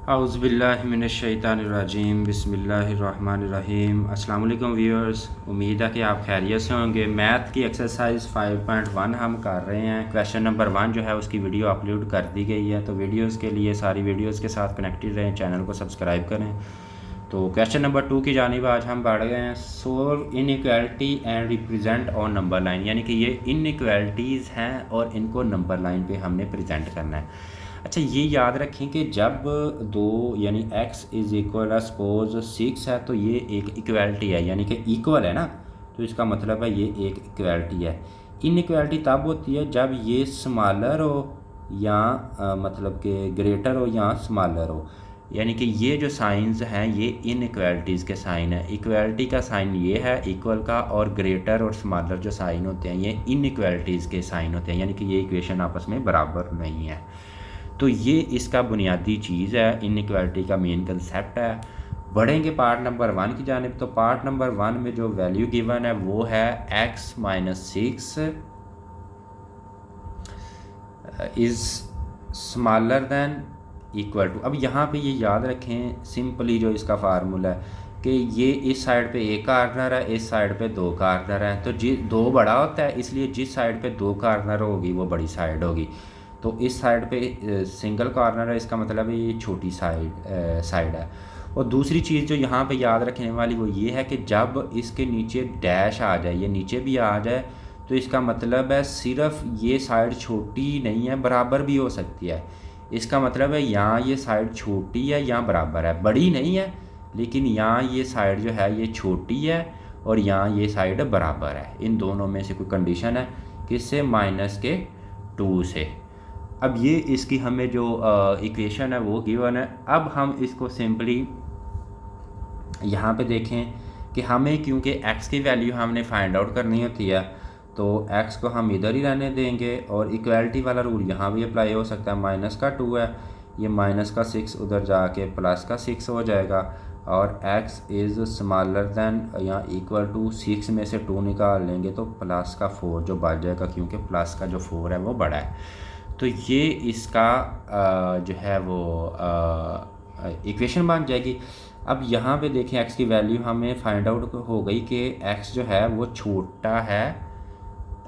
औज़ुबिल्लाहिमिनश्शैतानिर्रजीम बिस्मिल्लाहिर्रहमानिर्रहीम। अस्सलाम वालेकुम व्यूअर्स, उम्मीद है कि आप खैरियत से होंगे। मैथ की एक्सरसाइज 5.1 हम कर रहे हैं। क्वेश्चन नंबर 1 जो है उसकी वीडियो अपलोड कर दी गई है, तो वीडियोस के लिए सारी वीडियोस के साथ कनेक्टेड रहें, चैनल को सब्सक्राइब करें। तो क्वेश्चन नंबर 2 की जानिब आज हम बढ़ गए हैं। Solve inequality and represent on number line, यानी कि ये इनइक्वालिटीज़ हैं और इनको नंबर लाइन पे हमने प्रेजेंट करना है। अच्छा, ये याद रखें कि जब दो यानी x इज़ इक्वल सपोज 6 है तो ये एक इक्वालिटी है, यानी कि इक्वल है ना, तो इसका मतलब है ये एक इक्वालिटी है। इनइक्वालिटी तब होती है जब ये स्मॉलर हो या मतलब कि ग्रेटर हो या स्मॉलर हो, यानी कि ये जो साइंस हैं ये इनइक्वालिटीज़ के साइन है। इक्वालिटी का साइन ये है इक्वल का, और ग्रेटर और स्मॉलर जो साइन होते हैं ये इनइक्वालिटीज़ के साइन होते हैं, यानी कि ये इक्वेशन आपस में बराबर नहीं है। तो ये इसका बुनियादी चीज़ है, इनइक्वालिटी का मेन कंसेप्ट है। बढ़ेंगे पार्ट नंबर 1 की जानिब। तो पार्ट नंबर 1 में जो वैल्यू गिवन है वो है x - 6 is smaller than equal to. अब यहाँ पे ये याद रखें सिंपली जो इसका फार्मूला है कि ये इस साइड पे एक कार्नर है, इस साइड पे 2 कार्नर हैं, तो दो बड़ा होता है, इसलिए जिस साइड पे 2 कार्नर होगी वो बड़ी साइड होगी। तो इस साइड पे सिंगल कॉर्नर है, इसका मतलब है ये छोटी साइड है। और दूसरी चीज़ जो यहाँ पे याद रखने वाली वो ये है कि जब इसके नीचे डैश आ जाए, ये नीचे भी आ जाए, तो इसका मतलब है सिर्फ ये साइड छोटी नहीं है, बराबर भी हो सकती है। इसका मतलब है यहाँ ये साइड छोटी है, यहाँ बराबर है, बड़ी नहीं है, लेकिन यहाँ ये साइड जो है ये छोटी है और यहाँ ये साइड बराबर है। इन दोनों में से कोई कंडीशन है, किससे? -2 से। अब ये इसकी हमें जो इक्वेशन है वो गिवन है। अब हम इसको सिंपली यहाँ पे देखें कि हमें, क्योंकि x की वैल्यू हमने फाइंड आउट करनी होती है, तो x को हम इधर ही रहने देंगे और इक्वालिटी वाला रूल यहाँ भी अप्लाई हो सकता है। -2 है, ये -6 उधर जाके +6 हो जाएगा, और x इज़ स्मॉलर दैन या इक्वल टू 6 में से 2 निकाल लेंगे तो +4 जो बच जाएगा, क्योंकि प्लस का जो 4 है वो बड़ा है। तो ये इसका जो है वो इक्वेशन बन जाएगी। अब यहाँ पे देखें x की वैल्यू हमें फाइंड आउट हो गई कि x जो है वो छोटा है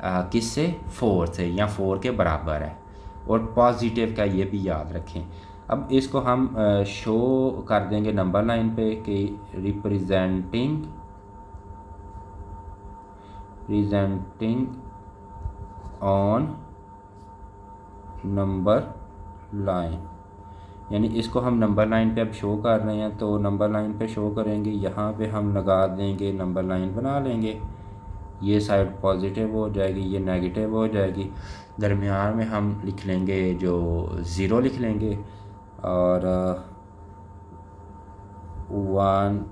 किससे? 4 से, या 4 के बराबर है, और पॉजिटिव का ये भी याद रखें। अब इसको हम शो कर देंगे नंबर लाइन पे कि रिप्रेजेंटिंग ऑन नंबर लाइन, यानी इसको हम नंबर लाइन पे अब शो कर रहे हैं, तो नंबर लाइन पे शो करेंगे, यहाँ पे हम लगा देंगे, नंबर लाइन बना लेंगे। ये साइड पॉजिटिव हो जाएगी, ये नेगेटिव हो जाएगी, दरमियान में हम लिख लेंगे जो 0 लिख लेंगे, और 1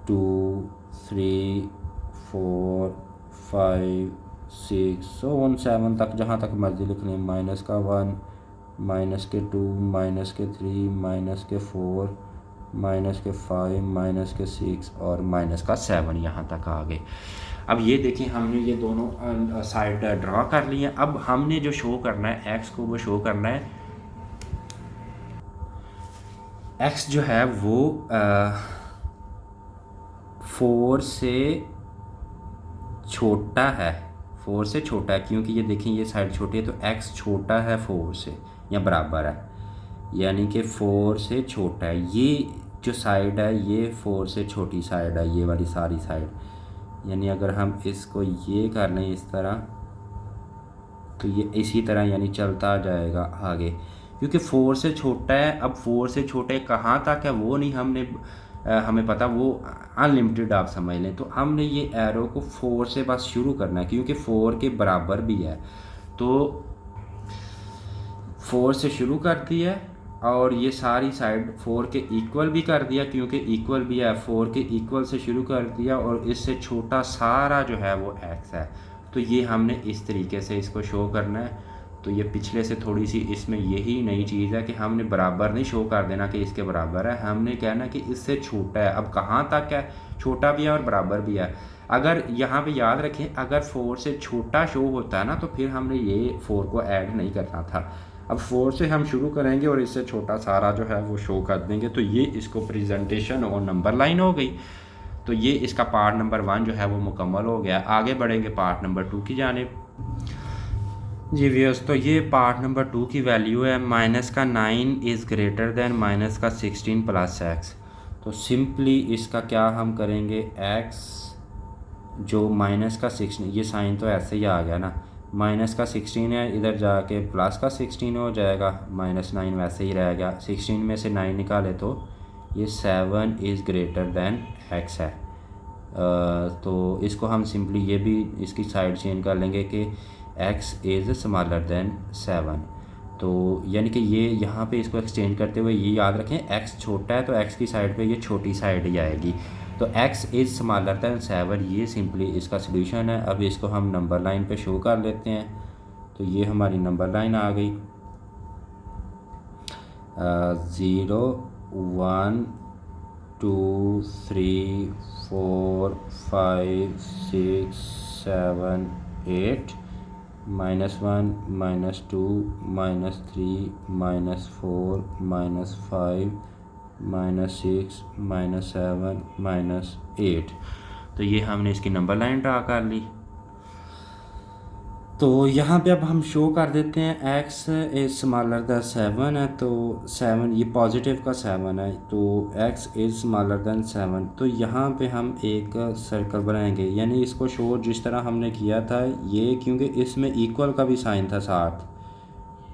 2 3 4 5 6 7 तक, जहाँ तक मर्जी लिख लें। -1 -2 -3 -4 -5 -6 और -7 यहाँ तक आ गए। अब ये देखें हमने ये दोनों साइड ड्रा कर लिए। अब हमने जो शो करना है x को, वो शो करना है x जो है वो 4 से छोटा है, 4 से छोटा है, क्योंकि ये देखें ये साइड छोटी है, तो x छोटा है 4 से या बराबर है, यानी कि 4 से छोटा है। ये जो साइड है ये 4 से छोटी साइड है, ये वाली सारी साइड, यानी अगर हम इसको ये कर लें इस तरह, तो ये इसी तरह यानी चलता जाएगा आगे, क्योंकि 4 से छोटा है। अब 4 से छोटे कहाँ तक है वो नहीं हमें पता, वो अनलिमिटेड आप समझ लें। तो हमने ये एरो को 4 से बस शुरू करना है, क्योंकि 4 के बराबर भी है, तो 4 से शुरू कर दिया, और ये सारी साइड 4 के इक्वल भी कर दिया, क्योंकि इक्वल भी है, 4 के इक्वल से शुरू कर दिया, और इससे छोटा सारा जो है वो x है। तो ये हमने इस तरीके से इसको शो करना है। तो ये पिछले से थोड़ी सी इसमें यही नई चीज़ है कि हमने बराबर नहीं शो कर देना कि इसके बराबर है, हमने कहना कि इससे छोटा है। अब कहाँ तक है? छोटा भी है और बराबर भी है। अगर यहाँ पे याद रखें, अगर 4 से छोटा शो होता है ना, तो फिर हमने ये 4 को ऐड नहीं करना था। अब 4 से हम शुरू करेंगे और इससे छोटा सारा जो है वो शो कर देंगे। तो ये इसको प्रेजेंटेशन और नंबर लाइन हो गई। तो ये इसका पार्ट नंबर 1 जो है वो मुकम्मल हो गया। आगे बढ़ेंगे पार्ट नंबर 2 की जानिब। जी व्यूअर्स, तो ये पार्ट नंबर 2 की वैल्यू है माइनस का 9 इज़ ग्रेटर दैन माइनस का 16 प्लस एक्स। तो सिंपली इसका क्या हम करेंगे, एक्स जो माइनस का 16, ये साइन तो ऐसे ही आ गया ना, माइनस का 16 है, इधर जाके प्लस का 16 हो जाएगा, माइनस 9 वैसे ही रह गया। 16 में से 9 निकाले तो ये 7 इज़ ग्रेटर दैन एक्स है। तो इसको हम सिंपली ये भी इसकी साइड चेंज कर लेंगे कि x इज़ स्मॉलर दैन 7। तो यानी कि ये यहाँ पे इसको एक्सचेंज करते हुए ये याद रखें, x छोटा है तो x की साइड पे ये छोटी साइड ही आएगी। तो x इज़ स्मॉलर दैन 7, ये सिंपली इसका सोल्यूशन है। अब इसको हम नंबर लाइन पे शो कर लेते हैं। तो ये हमारी नंबर लाइन आ गई, 0 1 2 3 4 5 6 7 8 -1 -2 -3 -4 -5 -6 -7 -8। तो ये हमने इसकी नंबर लाइन ड्रा कर ली। तो यहाँ पे अब हम शो कर देते हैं x इज़ स्मॉलर दैन 7 है, तो 7 ये पॉजिटिव का 7 है, तो x इज़ स्मॉलर दैन 7। तो यहाँ पे हम एक सर्कल बनाएंगे, यानी इसको शो जिस तरह हमने किया था ये, क्योंकि इसमें इक्वल का भी साइन था साथ।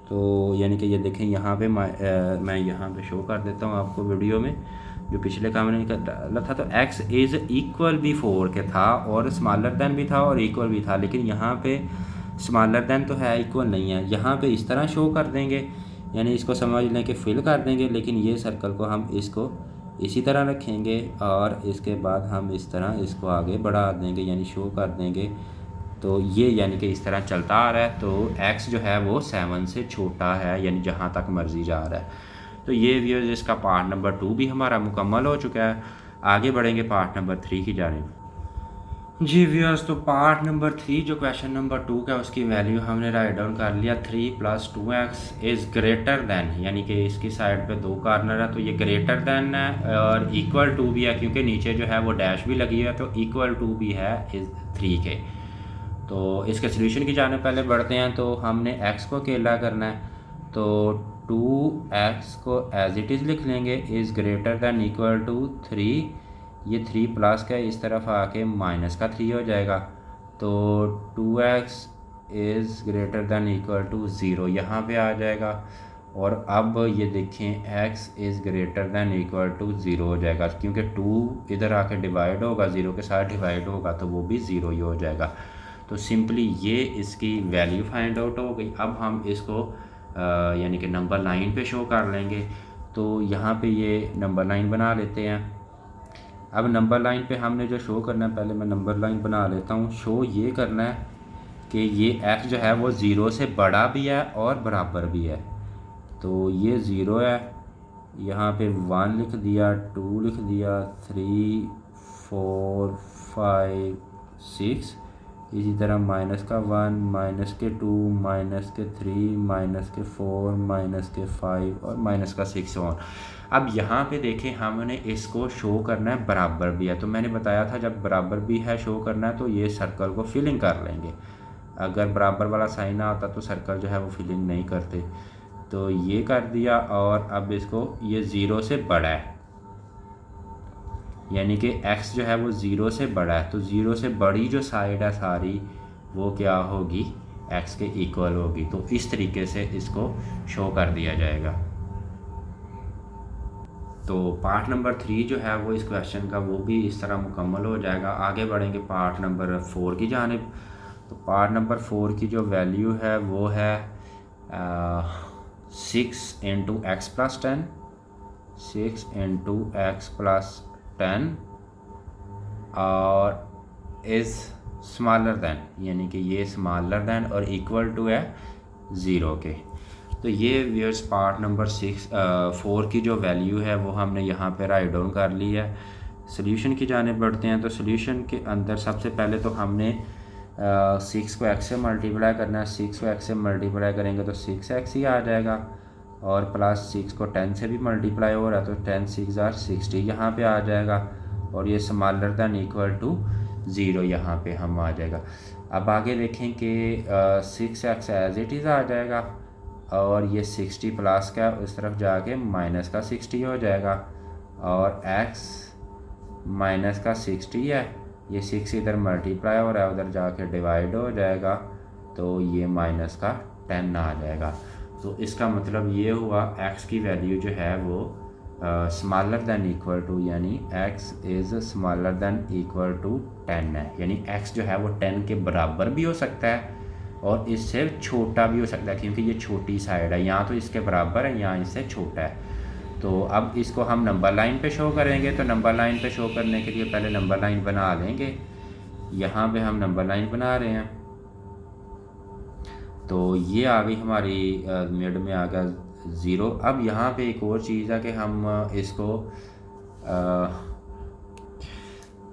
तो यानी कि ये देखें यहाँ पे मैं यहाँ पे शो कर देता हूँ आपको वीडियो में, जो पिछले काम में डाला था। तो x इज़ इक्वल भी 4 के था और स्मॉलर दैन भी था और इक्वल भी था, लेकिन यहाँ पे स्मॉलर दैन तो है, इक्वल नहीं है। यहाँ पे इस तरह शो कर देंगे, यानी इसको समझ लें कि फिल कर देंगे, लेकिन ये सर्कल को हम इसको इसी तरह रखेंगे और इसके बाद हम इस तरह इसको आगे बढ़ा देंगे, यानी शो कर देंगे। तो ये यानी कि इस तरह चलता आ रहा है। तो x जो है वो 7 से छोटा है, यानी जहाँ तक मर्ज़ी जा रहा है। तो ये व्यूअर्स इसका पार्ट नंबर 2 भी हमारा मुकम्मल हो चुका है। आगे बढ़ेंगे पार्ट नंबर 3 की जानिब। जी व्यूअर्स, तो पार्ट नंबर 3 जो क्वेश्चन नंबर 2 का उसकी वैल्यू हमने राइट डाउन कर लिया। 3 + 2x इज़ ग्रेटर दैन, यानी कि इसकी साइड पे 2 कार्नर है तो ये ग्रेटर दैन है और इक्वल टू भी है, क्योंकि नीचे जो है वो डैश भी लगी है, तो इक्वल टू भी है इस 3 के। तो इसके सोल्यूशन की जाने पहले बढ़ते हैं। तो हमने x को अकेला करना है, तो 2x को एज इट इज़ लिख लेंगे, is greater than equal to 3। ये 3 प्लस का इस तरफ आके माइनस का 3 हो जाएगा। तो 2x is greater than equal to 0 यहाँ पे आ जाएगा। और अब ये देखें x is greater than equal to 0 हो जाएगा, क्योंकि 2 इधर आके डिवाइड होगा, 0 के साथ डिवाइड होगा तो वो भी 0 ही हो जाएगा। तो सिंपली ये इसकी वैल्यू फाइंड आउट हो गई। अब हम इसको यानी कि नंबर लाइन पे शो कर लेंगे। तो यहाँ पे ये नंबर लाइन बना लेते हैं। अब नंबर लाइन पे हमने जो शो करना है, पहले मैं नंबर लाइन बना लेता हूँ। शो ये करना है कि ये x जो है वो 0 से बड़ा भी है और बराबर भी है। तो ये 0 है, यहाँ पे 1 लिख दिया, 2 लिख दिया, 3 4 5 6, इसी तरह माइनस का 1 माइनस के 2 माइनस के 3 माइनस के 4 माइनस के 5 और माइनस का 6 और। अब यहाँ पे देखें हमने इसको शो करना है बराबर भी है। तो मैंने बताया था जब बराबर भी है शो करना है तो ये सर्कल को फिलिंग कर लेंगे। अगर बराबर वाला साइन ना आता तो सर्कल जो है वो फिलिंग नहीं करते। तो ये कर दिया और अब इसको ये 0 से बड़ा है, यानी कि x जो है वो 0 से बड़ा है। तो 0 से बड़ी जो साइड है सारी वो क्या होगी, x के इक्वल होगी। तो इस तरीके से इसको शो कर दिया जाएगा। तो पार्ट नंबर 3 जो है वो इस क्वेश्चन का वो भी इस तरह मुकम्मल हो जाएगा। आगे बढ़ेंगे पार्ट नंबर 4 की जानिब। तो पार्ट नंबर 4 की जो वैल्यू है वो है 6 × x + 10, 6 × x + 10 और इज़ स्मॉलर दैन, यानी कि ये स्मॉलर दैन और इक्वल टू है 0 के। तो ये व्यूअर्स पार्ट नंबर 4 की जो वैल्यू है वो हमने यहाँ पे राइट डाउन कर ली है। सोल्यूशन की जाने बढ़ते हैं। तो सोल्यूशन के अंदर सबसे पहले तो हमने 6 को x से मल्टीप्लाई करना है, 6 को x से मल्टीप्लाई करेंगे तो 6x ही आ जाएगा, और प्लस 6 को 10 से भी मल्टीप्लाई हो रहा है तो 10 6 आर 60 यहाँ पे आ जाएगा, और ये स्मॉलर दैन इक्वल टू 0 यहाँ पे हम आ जाएगा। अब आगे देखें कि 6x एज इट इज़ आ जाएगा, और ये 60 प्लस का उस तरफ जाके माइनस का 60 हो जाएगा, और x माइनस का 60 है, ये 6 इधर मल्टीप्लाई हो रहा है उधर जाके डिवाइड हो जाएगा, तो ये माइनस का 10 आ जाएगा। तो इसका मतलब ये हुआ x की वैल्यू जो है वो स्मॉलर दैन इक्वल टू, यानी x is smaller than equal to 10 है, यानी x जो है वो 10 के बराबर भी हो सकता है और इससे छोटा भी हो सकता है, क्योंकि ये छोटी साइड है, यहाँ तो इसके बराबर है, यहाँ इससे छोटा है। तो अब इसको हम नंबर लाइन पे शो करेंगे, तो नंबर लाइन पे शो करने के लिए पहले नंबर लाइन बना लेंगे। यहाँ पे हम नंबर लाइन बना रहे हैं, तो ये आ गई हमारी मिड में आ गया 0। अब यहाँ पे एक और चीज़ है कि हम इसको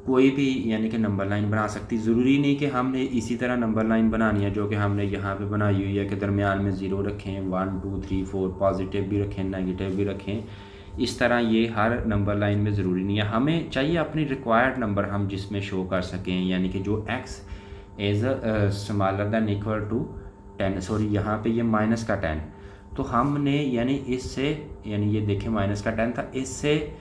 कोई भी यानी कि नंबर लाइन बना सकती, ज़रूरी नहीं कि हमने इसी तरह नंबर लाइन बनानी है जो कि हमने यहाँ पे बनाई हुई है कि दरमियान में 0 रखें, 1 2 3 4 पॉजिटिव भी रखें, नेगेटिव भी रखें। इस तरह ये हर नंबर लाइन में ज़रूरी नहीं है, हमें चाहिए अपनी रिक्वायर्ड नंबर हम जिसमें शो कर सकें, यानी कि जो x is smaller than equal to 10, sorry यहाँ पे ये माइनस का 10, तो हमने यानी इससे, यानी ये देखें माइनस का 10 था, इससे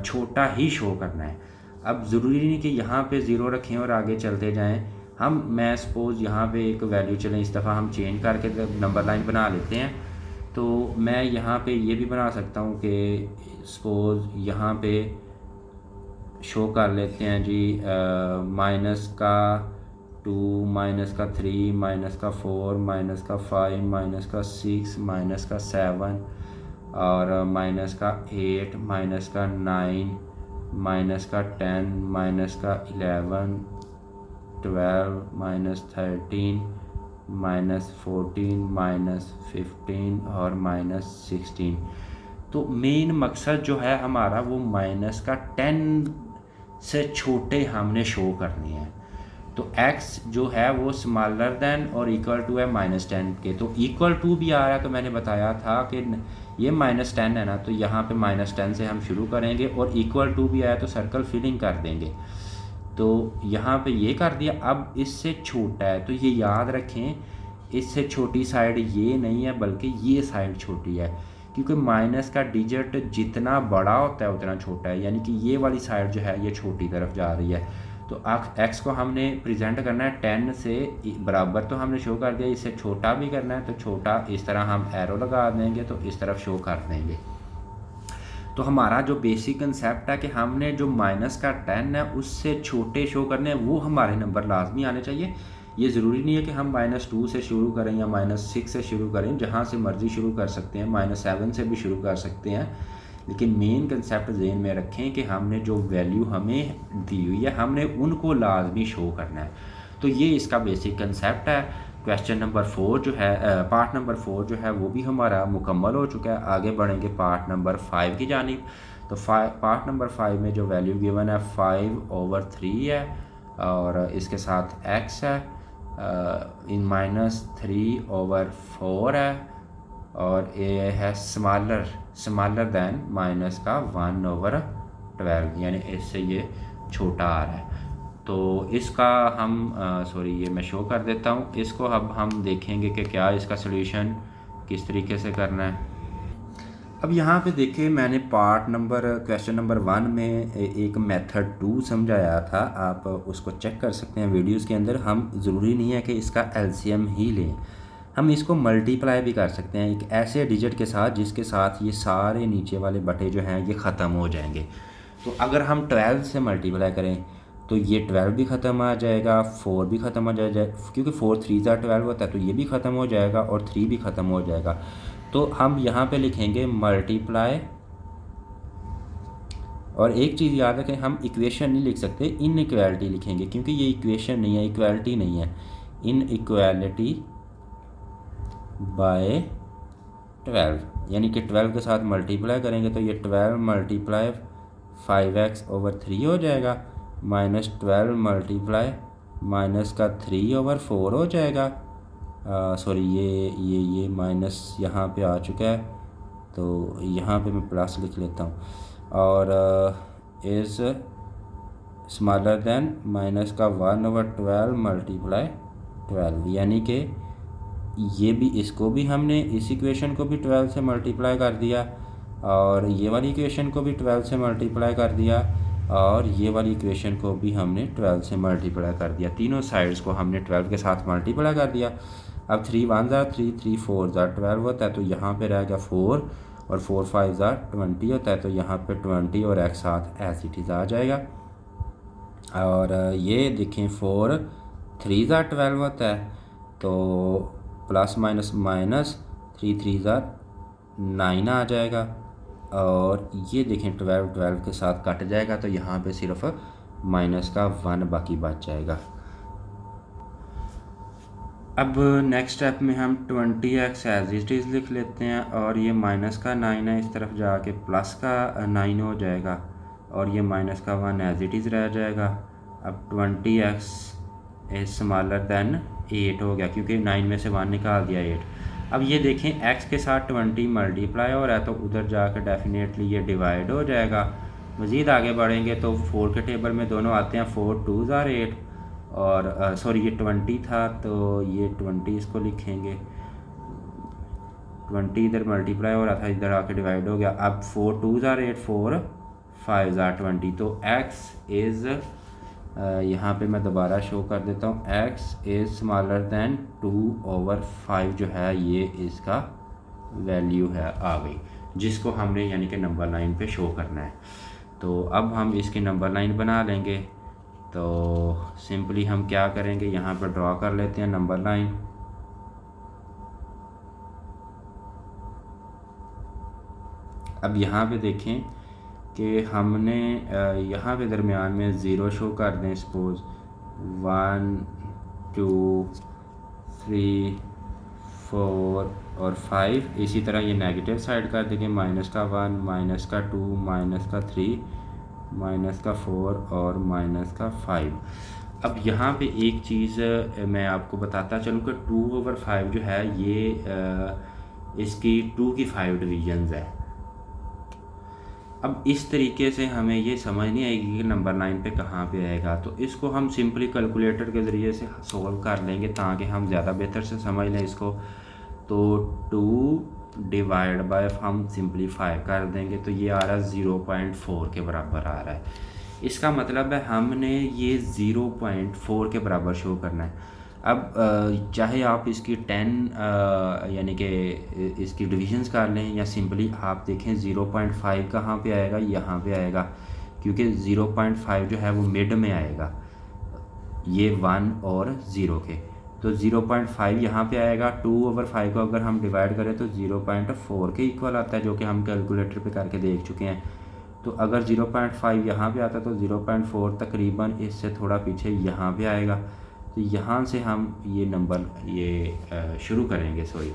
छोटा ही शो करना है। अब ज़रूरी नहीं कि यहाँ पे 0 रखें और आगे चलते जाएं, मैं सपोज़ यहाँ पे एक वैल्यू चलें, इस दफ़ा हम चेंज करके नंबर लाइन बना लेते हैं। तो मैं यहाँ पे ये भी बना सकता हूँ कि सपोज़ यहाँ पे शो कर लेते हैं जी माइनस का 2, माइनस का 3, माइनस का 4, माइनस का 5, माइनस का 6, माइनस का 7, और माइनस का 8, माइनस का 9, माइनस का 10, माइनस का 11, 12, माइनस 13, माइनस 14, माइनस 15 और माइनस 16। तो मेन मकसद जो है हमारा वो माइनस का 10 से छोटे हमने शो करने हैं। तो x जो है वो स्मॉलर दैन और इक्वल टू है -10 के, तो इक्वल टू भी आ रहा है, तो मैंने बताया था कि ये -10 है ना, तो यहाँ पे -10 से हम शुरू करेंगे, और इक्वल टू भी आया तो सर्कल फिलिंग कर देंगे। तो यहाँ पे ये कर दिया। अब इससे छोटा है तो ये याद रखें, इससे छोटी साइड ये नहीं है बल्कि ये साइड छोटी है, क्योंकि माइनस का डिजिट जितना बड़ा होता है उतना छोटा है, यानी कि ये वाली साइड जो है ये छोटी तरफ जा रही है। तो x को हमने प्रेजेंट करना है 10 से बराबर, तो हमने शो कर दिया, इससे छोटा भी करना है तो छोटा, इस तरह हम एरो लगा देंगे तो इस तरफ शो कर देंगे। तो हमारा जो बेसिक कंसेप्ट है कि हमने जो माइनस का 10 है उससे छोटे शो करने हैं, वो हमारे नंबर लाजमी आने चाहिए। ये ज़रूरी नहीं है कि हम -2 से शुरू करें या -6 से शुरू करें, जहाँ से मर्ज़ी शुरू कर सकते हैं, -7 से भी शुरू कर सकते हैं, लेकिन मेन कंसेप्ट ज़हन में रखें कि हमने जो वैल्यू हमें दी हुई है हमने उनको लाजमी शो करना है। तो ये इसका बेसिक कंसेप्ट है। क्वेश्चन नंबर 4 जो है, पार्ट नंबर 4 जो है वो भी हमारा मुकम्मल हो चुका है। आगे बढ़ेंगे पार्ट नंबर 5 की जानिब। तो पार्ट नंबर 5 में जो वैल्यू गिवन है 5/3 है, और इसके साथ x है, इन -3/4 है, और ये है स्मॉलर दैन माइनस का 1/12, यानी इससे ये छोटा आ रहा है। तो इसका हम सॉरी ये मैं शो कर देता हूँ। इसको अब हम देखेंगे कि क्या इसका सॉल्यूशन किस तरीके से करना है। अब यहाँ पे देखिए, मैंने क्वेश्चन नंबर 1 में एक मेथड 2 समझाया था, आप उसको चेक कर सकते हैं वीडियोस के अंदर। हम ज़रूरी नहीं है कि इसका एलसीएम ही लें, हम इसको मल्टीप्लाई भी कर सकते हैं एक ऐसे डिजिट के साथ जिसके साथ ये सारे नीचे वाले बटे जो हैं ये ख़त्म हो जाएंगे। तो अगर हम 12 से मल्टीप्लाई करें तो ये 12 भी ख़त्म आ जाएगा, 4 भी ख़त्म हो जाएगा, क्योंकि 4 3 12 होता है, तो ये भी ख़त्म हो जाएगा और 3 भी ख़त्म हो जाएगा। तो हम यहाँ पे लिखेंगे मल्टीप्लाई, और एक चीज़ याद रखें, हम इक्वेशन नहीं लिख सकते, इनइक्वालिटी लिखेंगे, क्योंकि ये इक्वेशन नहीं है, इक्वालिटी नहीं है, इनइक्वालिटी बाय 12, यानी कि 12 के साथ मल्टीप्लाई करेंगे तो ये 12 मल्टीप्लाई 5x/3 हो जाएगा, -12 मल्टीप्लाई माइनस का 3/4 हो जाएगा। सॉरी, ये माइनस यहाँ पे आ चुका है, तो यहाँ पे मैं प्लस लिख लेता हूँ। और इज़ स्मॉलर दैन माइनस का 1/12 मल्टीप्लाई 12, यानी कि ये भी, इसको भी हमने, इस इक्वेशन को भी 12 से मल्टीप्लाई कर दिया, और ये वाली इक्वेशन को भी 12 से मल्टीप्लाई कर दिया, और ये वाली इक्वेशन को भी हमने 12 से मल्टीप्लाई कर दिया। तीनों साइड्स को हमने 12 के साथ मल्टीप्लाई कर दिया। अब 3 1 ज़ा 3, 3 4 ज़ा 12 होता है, तो यहाँ पे रह गया 4, और 4 5 ज़ा 20 होता है, तो यहाँ पे 20 और एक साथ एज इट इज़ आ जाएगा। और ये देखें 4 3 ज़ा 12 होता है, तो प्लस माइनस माइनस 3 3 ज़ा 9 आ जाएगा। और ये देखें 12 12 के साथ कट जाएगा, तो यहाँ पे सिर्फ माइनस का 1 बाकी बच जाएगा। अब नेक्स्ट स्टेप में हम 20x एज इट इज़ लिख लेते हैं, और ये माइनस का 9 है, इस तरफ जाके प्लस का 9 हो जाएगा, और ये माइनस का 1 एज इट इज़ रह जाएगा। अब 20x इज स्मॉलर दैन 8 हो गया, क्योंकि 9 में से 1 निकाल दिया 8। अब ये देखें x के साथ 20 मल्टीप्लाई हो रहा है, तो उधर जाकर डेफिनेटली ये डिवाइड हो जाएगा। मज़ीद आगे बढ़ेंगे तो 4 के टेबल में दोनों आते हैं, 4 2 ज़ा 8, और सॉरी ये 20 था, तो ये 20 इसको लिखेंगे, 20 इधर मल्टीप्लाई हो रहा था, इधर आके डिवाइड हो गया। अब 4 2 ज़ा 8, 4 5 ज़ा 20, तो x इज़, यहाँ पे मैं दोबारा शो कर देता हूँ, x इज़ स्मॉलर दैन 2/5 जो है, ये इसका वैल्यू है आ गई, जिसको हमने यानी कि नंबर लाइन पे शो करना है। तो अब हम इसकी नंबर लाइन बना लेंगे। तो सिंपली हम क्या करेंगे, यहाँ पर ड्रॉ कर लेते हैं नंबर लाइन। अब यहाँ पे देखें कि हमने यहाँ पे दरमियान में ज़ीरो शो कर दें, सपोज़ 1 2 3 4 और 5। इसी तरह ये नेगेटिव साइड कर देंगे, माइनस का 1, माइनस का 2, माइनस का 3, माइनस का 4 और माइनस का 5। अब यहाँ पे एक चीज़ मैं आपको बताता चलूँ कि 2/5 जो है ये इसकी 2 की 5 डिवीजन्स है। अब इस तरीके से हमें ये समझ नहीं आएगी कि नंबर लाइन पे कहाँ पे आएगा, तो इसको हम सिंपली कैलकुलेटर के ज़रिए से सोल्व कर लेंगे ताकि हम ज़्यादा बेहतर से समझ लें इसको। तो 2 डिवाइड बाय हम सिंप्लीफाई कर देंगे, तो ये आ रहा है 0.4 के बराबर आ रहा है। इसका मतलब है हमने ये 0.4 के बराबर शो करना है। अब चाहे आप इसकी 10 यानी कि इसकी डिविजन्स कर लें, या सिंपली आप देखें 0.5 कहाँ पे आएगा, यहाँ पे आएगा, क्योंकि 0.5 जो है वो मिड में आएगा, ये 1 और 0 के, तो 0.5 यहाँ पे आएगा। 2/5 को अगर हम डिवाइड करें तो 0.4 के इक्वल आता है, जो कि हम कैलकुलेटर पे करके देख चुके हैं। तो अगर 0.5 यहाँ पे आता तो 0.4 तकरीबन इससे थोड़ा पीछे यहाँ पे आएगा। तो यहाँ से हम ये नंबर ये शुरू करेंगे, सॉरी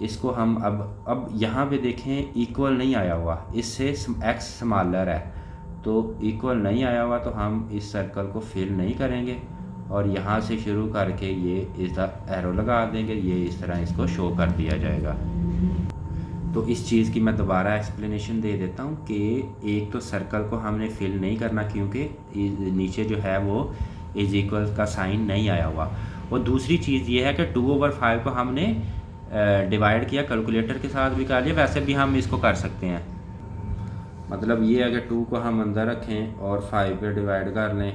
इसको हम अब यहाँ पे देखें इक्वल नहीं आया हुआ, इससे x स्मॉलर है, तो इक्वल नहीं आया हुआ, तो हम इस सर्कल को फिल नहीं करेंगे, और यहाँ से शुरू करके ये इस एरो लगा देंगे, ये इस तरह इसको शो कर दिया जाएगा। तो इस चीज़ की मैं दोबारा एक्सप्लेनेशन दे देता हूँ कि एक तो सर्कल को हमने फिल नहीं करना, क्योंकि नीचे जो है वो इज इक्वल का साइन नहीं आया हुआ, और दूसरी चीज़ ये है कि 2/5 को हमने डिवाइड किया, कैलकुलेटर के साथ भी कर लिया, वैसे भी हम इसको कर सकते हैं। मतलब ये है कि 2 को हम अंदर रखें और 5 पे डिवाइड कर लें,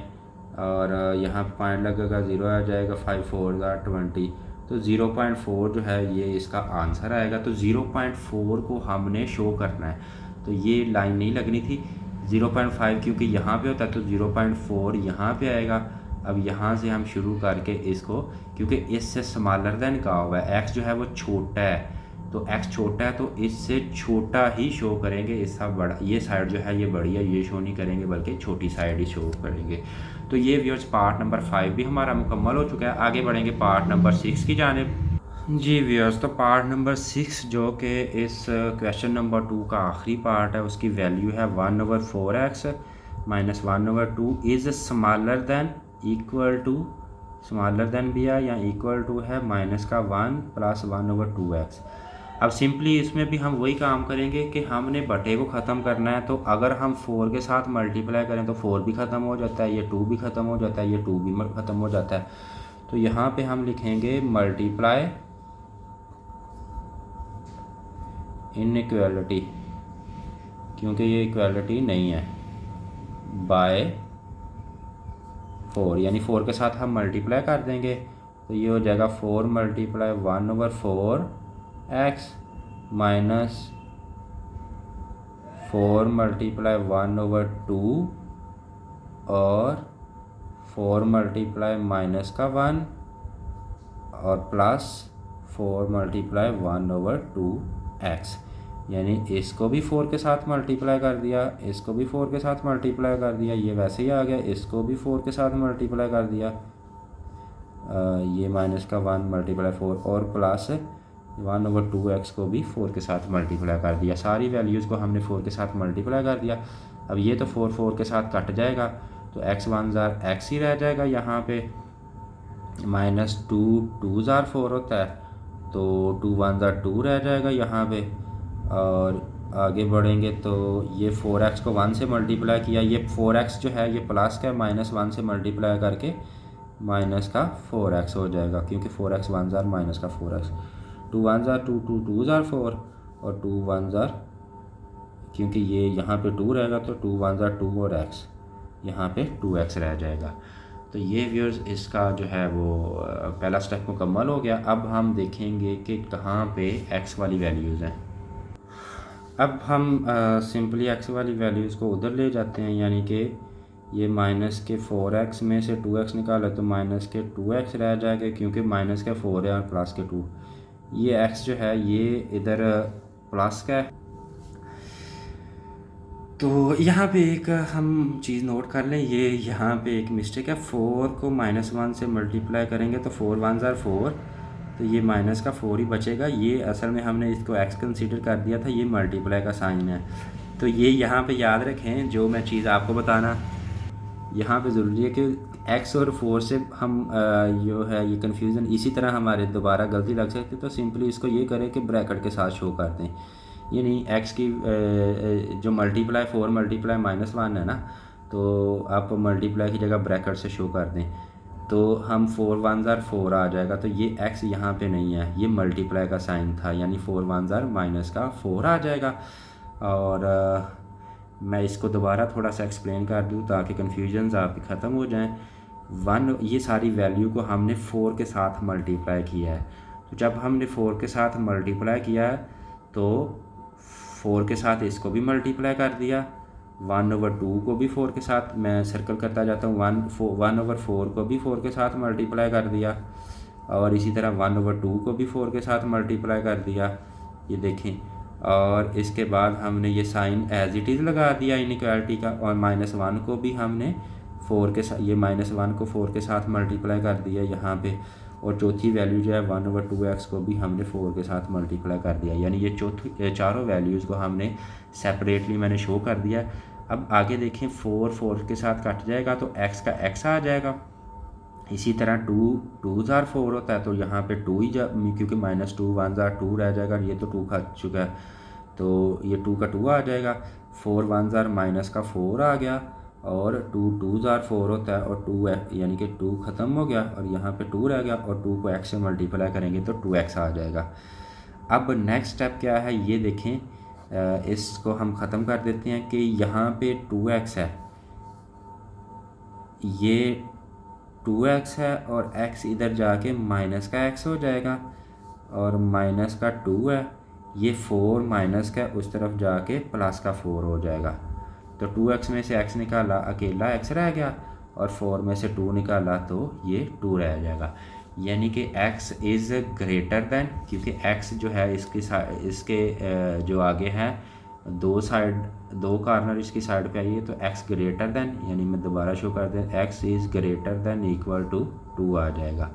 और यहाँ पे पॉइंट लगेगा 0 आ जाएगा, 5 4 ज़ा 20, तो 0.4 जो है ये इसका आंसर आएगा। तो 0.4 को हमने शो करना है, तो ये लाइन नहीं लगनी थी 0.5, क्योंकि यहाँ पे होता है, तो 0.4 यहाँ पे आएगा। अब यहाँ से हम शुरू करके इसको, क्योंकि इससे स्मॉलर देन कहा हुआ है, x जो है वो छोटा है, तो x छोटा है तो इससे छोटा ही शो करेंगे, इसका बड़ा, ये साइड जो है ये बड़ी है, ये शो नहीं करेंगे बल्कि छोटी साइड ही शो करेंगे। तो ये व्यूअर्स पार्ट नंबर 5 भी हमारा मुकम्मल हो चुका है। आगे बढ़ेंगे पार्ट नंबर 6 की जानिब। जी व्यूअर्स, तो पार्ट नंबर 6 जो कि इस क्वेश्चन नंबर 2 का आखिरी पार्ट है, उसकी वैल्यू है 1/4x - 1/2 is smaller than equal to smaller then भी है या इक्वल टू है माइनस का 1 प्लस 1/2x। अब सिंपली इसमें भी हम वही काम करेंगे कि हमने बटे को ख़त्म करना है। तो अगर हम 4 के साथ मल्टीप्लाई करें तो 4 भी ख़त्म हो जाता है, ये 2 भी ख़त्म हो जाता है, ये 2 भी ख़त्म हो जाता है। तो यहाँ पे हम लिखेंगे मल्टीप्लाई इनइक्वालिटी, क्योंकि ये इक्वालिटी नहीं है, बाय 4, यानी 4 के साथ हम मल्टीप्लाई कर देंगे तो ये हो जाएगा 4 मल्टीप्लाई 1/4x माइनस 4 मल्टीप्लाई 1/2 और 4 मल्टीप्लाई माइनस का 1 और प्लस 4 मल्टीप्लाई 1/2x, यानी इसको भी 4 के साथ मल्टीप्लाई कर दिया, इसको भी 4 के साथ मल्टीप्लाई कर दिया, ये वैसे ही आ गया, इसको भी 4 के साथ मल्टीप्लाई कर दिया, ये माइनस का 1 मल्टीप्लाई 4 और प्लस 1/2x को भी 4 के साथ मल्टीप्लाई कर दिया। सारी वैल्यूज़ को हमने 4 के साथ मल्टीप्लाई कर दिया। अब ये तो 4 के साथ कट जाएगा तो x 1 ज़ार x ही रह जाएगा। यहाँ पे माइनस 2 ज़ार 4 होता है तो 2 1 ज़ार 2 रह जाएगा यहाँ पे। और आगे बढ़ेंगे तो ये 4x को 1 से मल्टीप्लाई किया, ये 4x जो है ये प्लस का माइनस 1 से मल्टीप्लाई करके माइनस का 4x हो जाएगा, क्योंकि 4x 1 ज़ार माइनस का 4x, 2 1 ज़ार 2 2 2 ज़ार 4 और 2 1 ज़ार, क्योंकि ये यहाँ पे 2 रहेगा तो 2 1 ज़ार 2 और x यहाँ पे 2x रह जाएगा। तो ये व्यूअर्स इसका जो है वो पहला स्टेप मुकम्मल हो गया। अब हम देखेंगे कि कहाँ पे x वाली वैल्यूज़ हैं। अब हम सिंपली x वाली वैल्यूज़ को उधर ले जाते हैं, यानी कि ये माइनस के 4x में से 2x निकाला तो माइनस के 2x रह जाएगा, क्योंकि माइनस के 4 है और प्लस के 2, ये x जो है ये इधर प्लस का है। तो यहाँ पे एक हम चीज़ नोट कर लें, ये यहाँ पे एक मिस्टेक है, 4 को -1 से मल्टीप्लाई करेंगे तो 4 1 ज़ार 4, तो ये माइनस का 4 ही बचेगा। ये असल में हमने इसको x कंसीडर कर दिया था, ये मल्टीप्लाई का साइन है। तो ये यहाँ पे याद रखें, जो मैं चीज़ आपको बताना यहाँ पे ज़रूरी है कि x और 4 से हम जो है ये कन्फ्यूज़न इसी तरह हमारे दोबारा गलती लग सकती है। तो सिंपली इसको ये करें कि ब्रैकेट के साथ शो कर दें, ये नहीं x की जो मल्टीप्लाई 4 मल्टीप्लाई -1 है ना, तो आप मल्टीप्लाई की जगह ब्रैकेट से शो कर दें तो हम 4 1 ज़ार 4 आ जाएगा। तो ये x यहाँ पे नहीं है, ये मल्टीप्लाई का साइन था, यानी 4 1 ज़ार माइनस का 4 आ जाएगा। और मैं इसको दोबारा थोड़ा सा एक्सप्लेन कर दूँ ताकि कन्फ्यूजन्स आपकी ख़त्म हो जाएं। 1 ये सारी वैल्यू को हमने 4 के साथ मल्टीप्लाई किया है। तो जब हमने 4 के साथ मल्टीप्लाई किया है तो 4 के साथ इसको भी मल्टीप्लाई कर दिया, 1/2 को भी 4 के साथ, मैं सर्कल करता जाता हूँ, 1/4 को भी 4 के साथ मल्टीप्लाई कर दिया, और इसी तरह 1/2 को भी 4 के साथ मल्टीप्लाई कर दिया, ये देखें। और इसके बाद हमने ये साइन एज इट इज़ लगा दिया इनइक्वालिटी का, और -1 को भी हमने 4 के साथ, ये -1 को 4 के साथ मल्टीप्लाई कर दिया यहाँ पे, और चौथी वैल्यू जो है 1/2x को भी हमने 4 के साथ मल्टीप्लाई कर दिया, यानी ये चारों वैल्यूज़ को हमने सेपरेटली मैंने शो कर दिया। अब आगे देखें, 4 के साथ कट जाएगा तो x का x आ जाएगा। इसी तरह 2 ज़ार 4 होता है तो यहाँ पे 2 ही क्योंकि -2 1 ज़ार 2 रह जाएगा, ये तो 2 खा चुका है तो ये 2 का 2 आ जाएगा। 4 1 ज़ार माइनस का 4 आ गया, और 2 ज़ार 4 होता है और 2 यानी कि 2 ख़त्म हो गया और यहाँ पे 2 रह गया, और 2 को x से मल्टीप्लाई करेंगे तो 2x आ जाएगा। अब नेक्स्ट स्टेप क्या है ये देखें, इसको हम ख़त्म कर देते हैं कि यहाँ पे 2x है, ये 2x है और x इधर जाके माइनस का x हो जाएगा, और माइनस का 2 है, ये 4 माइनस का उस तरफ जाके प्लस का 4 हो जाएगा। तो 2x में से x निकाला, अकेला x रह गया, और 4 में से 2 निकाला तो ये 2 रह जाएगा, यानी कि x इज़ ग्रेटर दैन, क्योंकि x जो है इसके जो आगे है दो कॉर्नर इसकी साइड पे आइए, तो x ग्रेटर दैन, यानी मैं दोबारा शो कर दें, x is greater than equal to 2 आ जाएगा।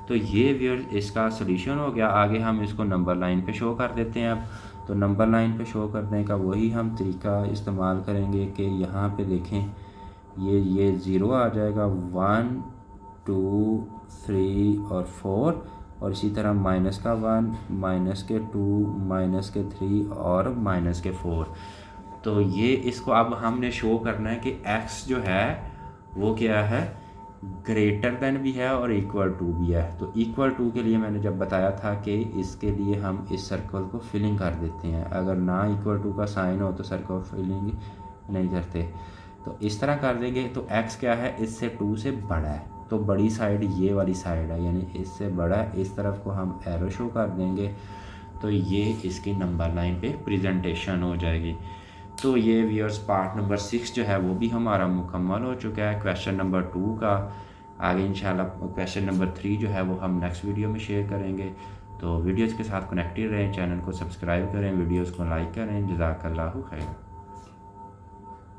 तो ये व्यूअर्स इसका सोल्यूशन हो गया। आगे हम इसको नंबर लाइन पे शो कर देते हैं। अब तो नंबर लाइन पे शो करने का वही हम तरीका इस्तेमाल करेंगे कि यहाँ पे देखें ये 0 आ जाएगा, 1 2 3 और 4 और इसी तरह -1 -2 -3 और -4। तो ये इसको अब हमने शो करना है कि x जो है वो क्या है, ग्रेटर देन भी है और इक्वल टू भी है। तो इक्वल टू के लिए मैंने जब बताया था कि इसके लिए हम इस सर्कल को फिलिंग कर देते हैं, अगर ना इक्वल टू का साइन हो तो सर्कल फिलिंग नहीं करते। तो इस तरह कर देंगे तो x क्या है, इससे 2 से बड़ा है, तो बड़ी साइड ये वाली साइड है, यानी इससे बड़ा है, इस तरफ को हम एरो शो कर देंगे। तो ये इसकी नंबर लाइन पे प्रेजेंटेशन हो जाएगी। तो ये व्यूअर्स पार्ट नंबर 6 जो है वो भी हमारा मुकम्मल हो चुका है क्वेश्चन नंबर 2 का। आगे इंशाल्लाह क्वेश्चन नंबर 3 जो है वो हम नेक्स्ट वीडियो में शेयर करेंगे। तो वीडियोज़ के साथ कनेक्टेड रहें, चैनल को सब्सक्राइब करें, वीडियोज़ को लाइक करें। जज़ाकल्लाहु खैर।